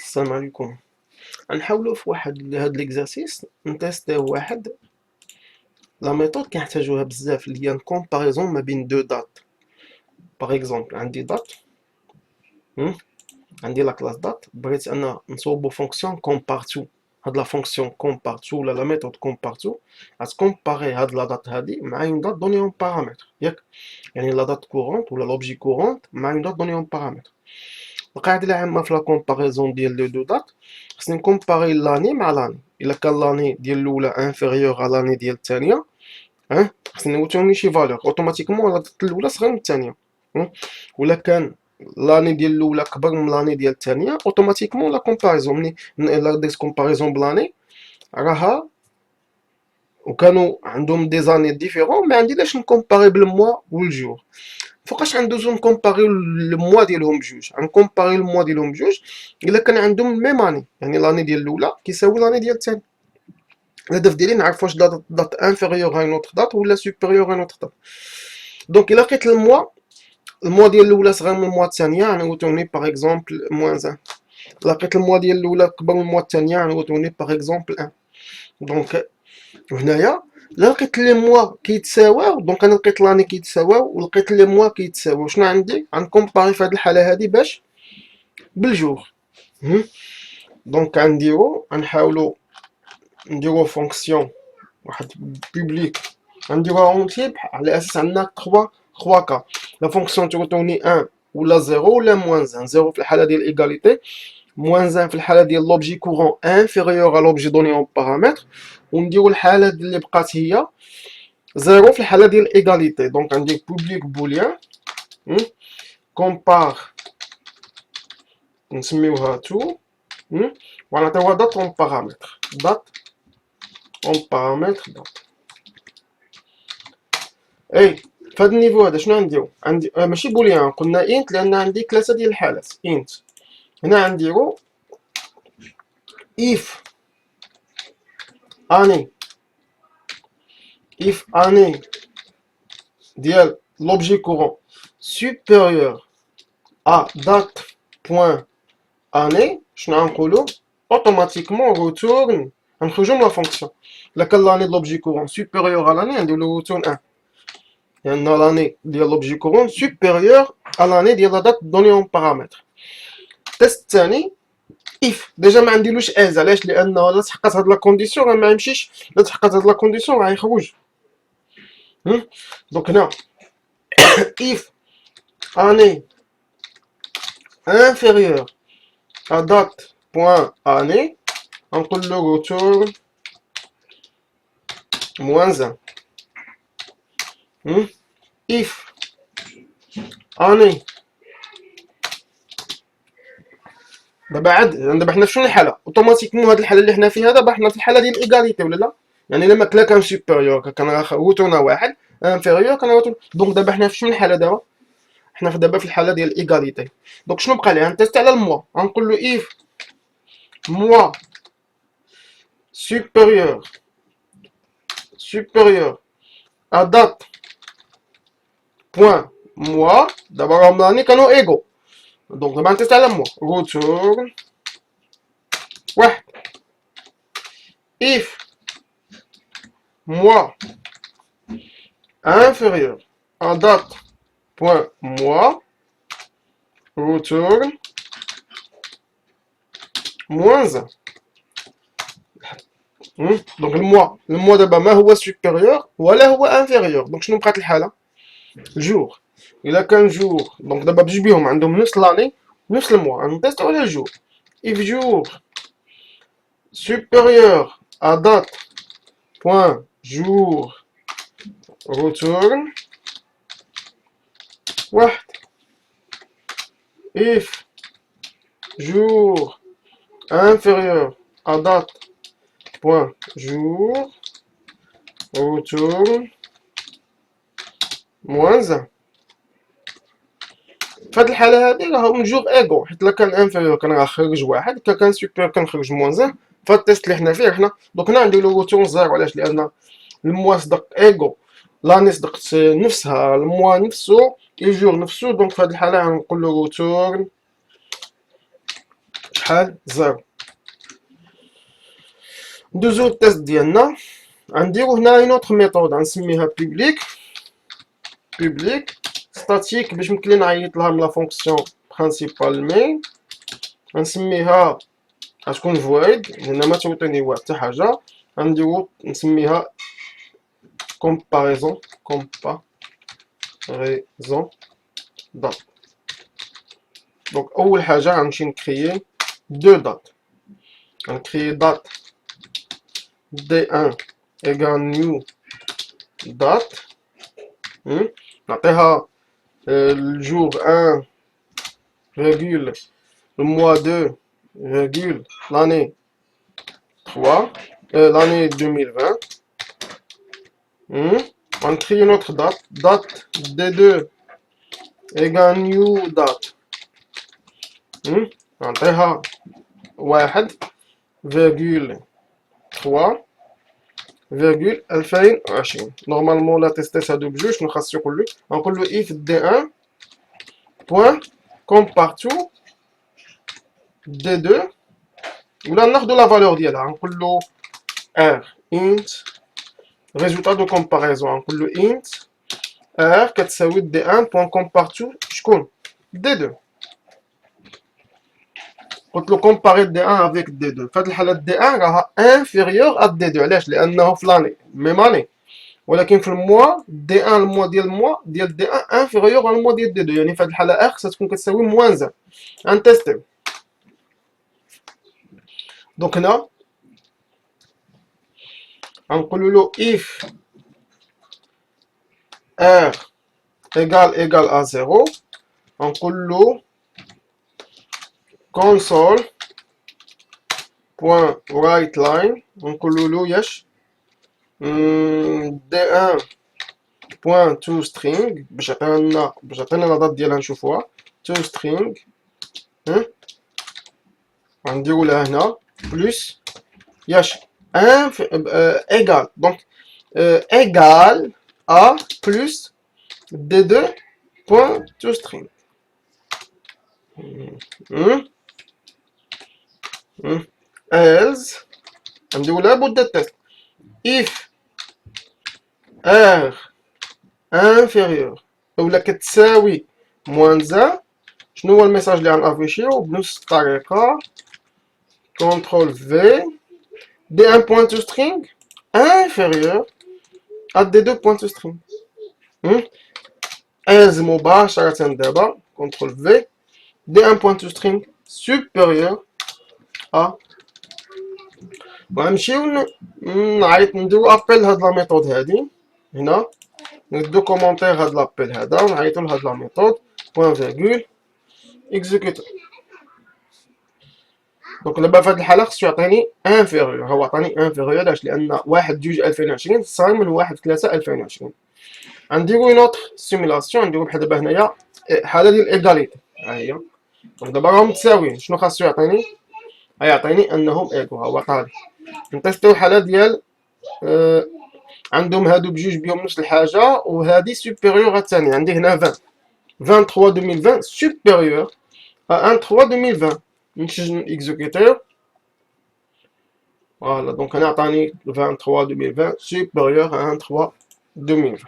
السلام عليكم. غنحاولوا في واحد هاد ليكزارسيس نتيستيو واحد لا ميثود كنحتاجوها بزاف اللي هي كومباريزون ما بين دو دات. باغ اكزومبل عندي دات، عندي لا كلاس دات، بغيت انا نصوبو فونكسيون كومبارتو. هاد لا فونكسيون كومبارتو ولا لا ميثود كومبارتو غتكومباري هاد لا دات هادي مع اون دات دونيهم بارامتر، ياك؟ يعني لا دات كورونت ولا لوبجي كورونت مع اون دات دونيهم بارامتر. القاعدة العامة في لا كومباريزون ديال لو دو دات خصني نكومباري لاني مع لاني. إلا كان لاني ديال الأولى انفيريور على لاني ديال الثانية، خصني نوتوني شي فالور اوتوماتيكمون لا دات الأولى صغير من الثانية. ولا كان لاني ديال الأولى كبر من لاني ديال الثانية، اوتوماتيكمون لا كومباريزون ملي إلا درت كومباريزون بلاني راها وكانوا عندهم دي زاني ديفيرون، ما عنديش نكومباري بالموا والجور. فوقاش غندوزو نكومباريو الموا ديالهم بجوج؟ غنكومباري الموا ديالهم بجوج الا كان عندهم ميم اني، يعني لاني ديال الاولى كيساوي لاني ديال الثاني. الهدف ديالي نعرف واش دات انفيريور ا نوتر دات ولا سوبيريور ا نوتر دات. دونك الا لقيت الموا ديال الاولى صغير من الموا الثانيه غنوتوني باغ اكزومبل موان 1. لقيت الموا ديال الاولى كبر من الموا الثانيه غنوتوني باغ اكزومبل 1. دونك هنايا الا لقيت لي موا كيتساواو، دونك انا لقيت لاني كيتساواو ولقيت لي موا كيتساواو، شنو عندي؟ غنكومباري في هذه الحاله هذه باش بالجور. دونك غنحاولوا نديرو فونكسيون واحد بوبليك، غنديروها اون تيب على اساس عندنا 3 كا. لا فونكسيون تورتوني 1 ولا 0 ولا موان 1. 0 في الحاله ديال ايغاليتي، موان 1 في الحاله ديال لوبجي كورون انفيريور على لوبجي دوني اون بارامتر، ونديرو الحاله اللي بقات هي 0 في الحاله ديال ايغاليتي. دونك عندي بوبليك بوليان كومبار نسميوها تو، ونعطيوها دات اون بارامتر. دات اون بارامتر دات. اي في هذا النيفو هذا شنو غنديرو؟ عندي ماشي بوليان، قلنا انت لان عندي 3 ديال الحالات انت. هنا غنديرو if اني ديال لوبجي كورون supérieur à date point اني، شنو غنقولو؟ اوتوماتيكمون روتورن، غنخرجو من لا فونكسيون. الا كان لاني د لوبجي كورون supérieur à l'année غنديرو روتورن 1، لان لاني ديال لوبجي كورون supérieur à l'année ديال لا دات دوني اون بارامتر. التيست الثاني اف ديجا ما عنديلوش از، علاش؟ لانه الا تحققت هاد لا كونديسيون راه ما يمشيش، الا تحققت هاد لا كونديسيون راه يخرج. دونك هنا if année inférieure à date point année غنقول له return moins 1. if année دابا حنا في شنو الحاله؟ اوتوماتيكمون هاد الحاله اللي حنا فيها دابا حنا في الحاله ديال الايغاليتي ولا لا؟ يعني لما كان سوبيريور كان روتورنا واحد، انفيريور كان روتورنا. دونك دابا حنا في شنو الحاله دابا؟ حنا دابا في الحاله ديال الايغاليتي. دونك شنو بقى لي؟ غنتيستي على الموا، غنقول له اف موا supérieur à date point moi. دابا راهم راني كانوا ايغو، دونك دابا غنتيستي على موا روتورن 1. if moi inférieur à date point moi return moins 1. دونك الموا دابا ما هو supérieur ولا هو inférieur. دونك شنو بقات الحاله؟ الجور. الا كان جور دونك دابا بجوج بيهم عندهم نفس لاني نفس الموا، غنتيستو على الجور. if jour supérieur à date point jour return 1. if jour inférieur à date point jour return moins 1. في هاد الحاله هادي راهم جوغ ايغو، حيت الا كان انفيريور كان غنخرج واحد، كان سوبيريور كنخرج موان 1. في هاد التيست اللي حنا فيه حنا دوك هنا نديرو روتورن 0. علاش؟ لان الموا صدق ايغو، لاني صدقت نفسها، الموا نفسه، الجور نفسه. دونك في هاد الحاله غنقول له روتورن بحال 0. ندوزو التيست ديالنا، غنديرو هنا اون اوتر ميثود غنسميها public statique باش يمكن لي نعيط لها من لا فونكسيون برينسيبال مين، غنسميها غتكون void لان ما توطيني هو حتى حاجه، غنديرو نسميها comparaison date. دونك اول حاجه غنمشي نكريي دو دات، غنكريي دات D1 égale new date. نعطيها le jour 1 virgule le mois 2 virgule l'année 3 l'année 2020. On crée une autre date D2 égale new date. نعطيها 1 virgule 3 virgule 2020. Normalement la tester هادو بجوج، شنو خاصو يقول لي؟ غنقول له if D1 point comme partout D2 ولا ناخدو لا فالور ديالها، غنقول له R int résultat de comparaison، غنقول له int R كتساوي D1 point comme partout شكون؟ D2. قلت له comparer D1 avec D2، في هذه الحالة D1 راها inférieur à D2، علاش؟ لأنه في لاني ميم اني، ولكن في الموا D1 الموا ديال D1 inférieur على الموا ديال D2، يعني في هذه الحالة R خصها تكون كتساوي موان 1. غنتيستيو. دونك هنا غنقولوا له if R égale à 0، غنقول له console point write line، غنقولوا له ياش D1 point to string باش يعطينا لا دات ديالها نشوفوها to string، غنديرو لها هنا بلس ياش égal donc égal à plus D2 point to string. else غنديرو لها بوت تيست if R inférieur اولا كتساوي موان 1، شنو هو الميساج اللي غنافيشيو بنفس الطريقه؟ كونترول في D1 point to string inférieur à D2 point to string. else مباشرة دابا كونترول في D1 point to string supérieur à، وغنمشيو نعيط نديرو ابل لهاد لا ميثود هادي هنا، ندو كومونتير هاد لابيل هذا ونعيطو لهاد لا ميثود بوان فيرغول اكزيكوتور. دونك دابا في هاد الحاله خصو يعطيني انفيريور، هو عطاني انفيريور علاش؟ لان 1 2 2020 صغير من 1 3 2020. غنديرو اون اوتر سيمولاسيون، نديرو بحال دابا هنايا حاله ديال ايغاليتي، ها هي. دونك دابا راهم متساويين، شنو خاصو يعطيني؟ غيعطيني انهم ايكو، ها هو عطاني. نتيستيو الحاله ديال عندهم هادو بجوج بهم نفس الحاجه وهادي سوبيريور على الثانيه. عندي هنا 20 23 2020 سوبيريور à 1 3 2020. نمشي نكزيكوتيو، فوالا. دونك انا عطاني 23 2020 سوبيريور à 1 3 2020.